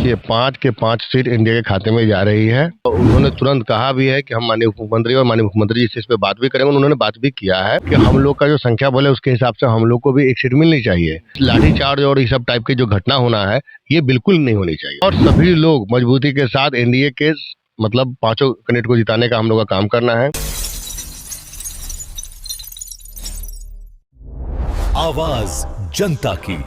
देखिए 5 के 5 seat India के खाते में जा रही है। उन्होंने तुरंत कहा भी है कि हम माननीय मुख्यमंत्री और माननीय मुख्यमंत्री जी से इस पे बात भी करेंगे। उन्होंने बात भी किया है कि हम लोग का जो संख्या बल है उसके हिसाब से हम लोग को भी एक सीट मिलनी चाहिए। लाठीचार्ज और ये सब टाइप की जो घटना होना है ये बिल्कुल नहीं होनी चाहिए और सभी लोग मजबूती के साथ एनडीए के मतलब पांचों कैंडिडेट को जिताने का हम लोग का काम करना है। आवाज जनता की।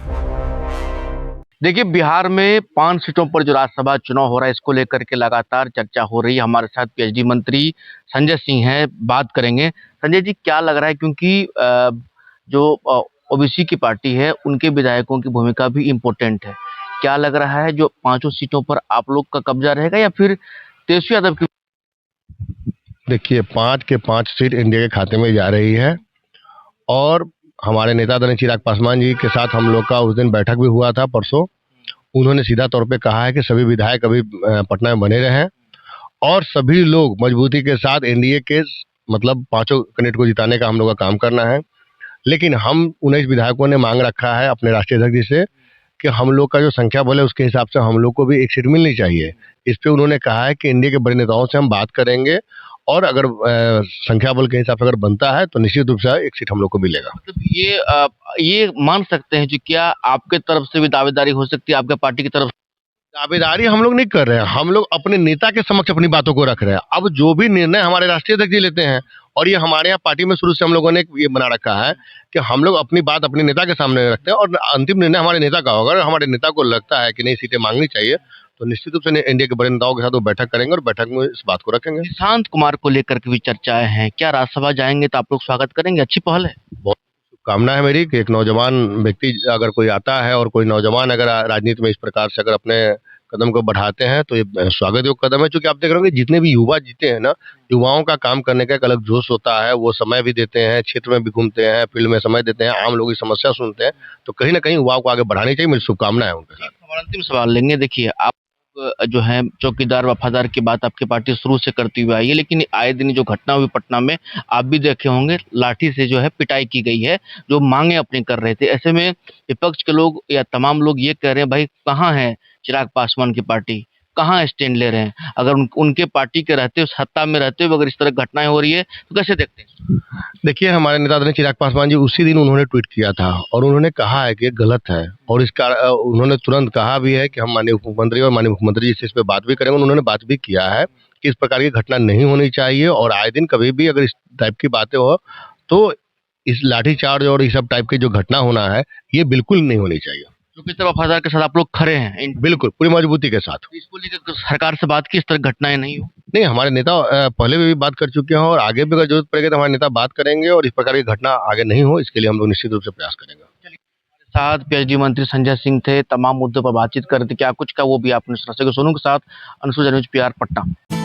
देखिए, बिहार में 5 सीटों पर जो राज्यसभा चुनाव हो रहा है, इसको लेकर के लगातार चर्चा हो रही है। हमारे साथ पीएचडी मंत्री संजय सिंह हैं, बात करेंगे। संजय जी, क्या लग रहा है, क्योंकि जो ओबीसी की पार्टी है, उनके विधायकों की भूमिका भी इम्पोर्टेंट है। क्या लग रहा है, जो 5 सीटों पर आप लोग का कब्जा रहेगा या फिर तेजस्वी यादव की? देखिए 5 के 5 सीट इंडिया के खाते में जा रही है और हमारे नेता आदरणीय चिराग पासवान जी के साथ हम लोग का उस दिन बैठक भी हुआ था परसों। उन्होंने सीधा तौर पे कहा है कि सभी विधायक अभी पटना में बने रहें और सभी लोग मजबूती के साथ एनडीए के मतलब पांचों कैंडिडेट को जिताने का हम लोग का काम करना है। लेकिन हम 19 विधायकों ने मांग रखा है अपने राष्ट्रीय अध्यक्ष जी से कि हम लोग का जो संख्या बल है उसके हिसाब से हम लोग को भी एक सीट मिलनी चाहिए। इस पे उन्होंने कहा है कि इंडिया के बड़े नेताओं से हम बात करेंगे और अगर संख्या बल के हिसाब से अगर बनता है तो निश्चित रूप से एक सीट हम लोग को मिलेगा। मतलब ये मान सकते हैं, जो क्या आपके तरफ से भी दावेदारी हो सकती है, आपके पार्टी की तरफ? दावेदारी हम लोग नहीं कर रहे हैं, हम लोग अपने नेता के समक्ष अपनी बातों को रख रहे हैं। अब जो भी निर्णय हमारे राष्ट्रीय अध्यक्ष जी लेते हैं और ये हमारे यहाँ पार्टी में शुरू से हम लोगों ने ये बना रखा है कि हम लोग अपनी बात अपने नेता के सामने रखते हैं और अंतिम निर्णय हमारे नेता का होगा। अगर हमारे नेता को लगता है कि नहीं सीटें मांगनी चाहिए तो निश्चित रूप से इंडिया के बड़े नेताओं के साथ वो बैठक करेंगे और बैठक में इस बात को रखेंगे। निशांत कुमार को लेकर के भी चर्चाएं हैं, क्या राज्यसभा जाएंगे तो आप लोग स्वागत करेंगे? अच्छी पहल है। बहुत शुभकामना है मेरी कि एक नौजवान व्यक्ति अगर कोई आता है और कोई नौजवान अगर राजनीति में इस प्रकार से अगर अपने कदम को बढ़ाते हैं तो ये स्वागत योग्य कदम है। क्योंकि आप देख रहे होंगे जितने भी युवा जीते हैं ना, युवाओं का काम करने का एक अलग जोश होता है। वो समय भी देते हैं, क्षेत्र में भी घूमते हैं, फील्ड में समय देते हैं, आम लोगों की समस्या सुनते हैं। तो कहीं ना कहीं युवाओं को आगे बढ़ानी चाहिए। मेरी शुभकामना है उनके साथ। हमारा अंतिम सवाल लेंगे। देखिए, आप जो है चौकीदार वफादार की बात आपकी पार्टी शुरू से करती हुई आई है, लेकिन आए दिन जो घटना हुई पटना में, आप भी देखे होंगे, लाठी से जो है पिटाई की गई है, जो मांगे अपनी कर रहे थे। ऐसे में विपक्ष के लोग या तमाम लोग ये कह रहे हैं, भाई कहाँ है चिराग पासवान की पार्टी, कहाँ स्टैंड ले रहे हैं? अगर उनके पार्टी के रहते हुए, सत्ता में रहते हुए अगर इस तरह घटनाएं हो रही है तो कैसे देखते हैं? देखिए हमारे नेता आदरणीय चिराग पासवान जी उसी दिन उन्होंने ट्वीट किया था और उन्होंने कहा है कि ये गलत है और इसका उन्होंने तुरंत कहा भी है कि हम माननीय मुख्यमंत्री और माननीय मुख्यमंत्री जी से इस पे बात भी करेंगे। उन्होंने बात भी किया है कि इस प्रकार की घटना नहीं होनी चाहिए और आए दिन कभी भी अगर इस टाइप की बातें हो तो इस लाठीचार्ज और इस सब टाइप की जो घटना होना है ये बिल्कुल नहीं होनी चाहिए। चौकीदार वफादार के साथ आप लोग खड़े हैं बिल्कुल पूरी मजबूती के साथ। इसको लेकर सरकार से बात की, इस तरह घटनाएं नहीं हो? नहीं, हमारे नेता पहले भी बात कर चुके हैं और आगे भी अगर जरूरत पड़ेगी तो हमारे नेता बात करेंगे और इस प्रकार की घटना आगे नहीं हो इसके लिए हम लोग निश्चित रूप से प्रयास करेंगे। साथ पीएचडी मंत्री संजय सिंह थे, तमाम मुद्दों पर बातचीत कर रहे थे। क्या कुछ का वो भी आपने सुना। सोनू के साथ अंशु, न्यूज़ PR, पटना।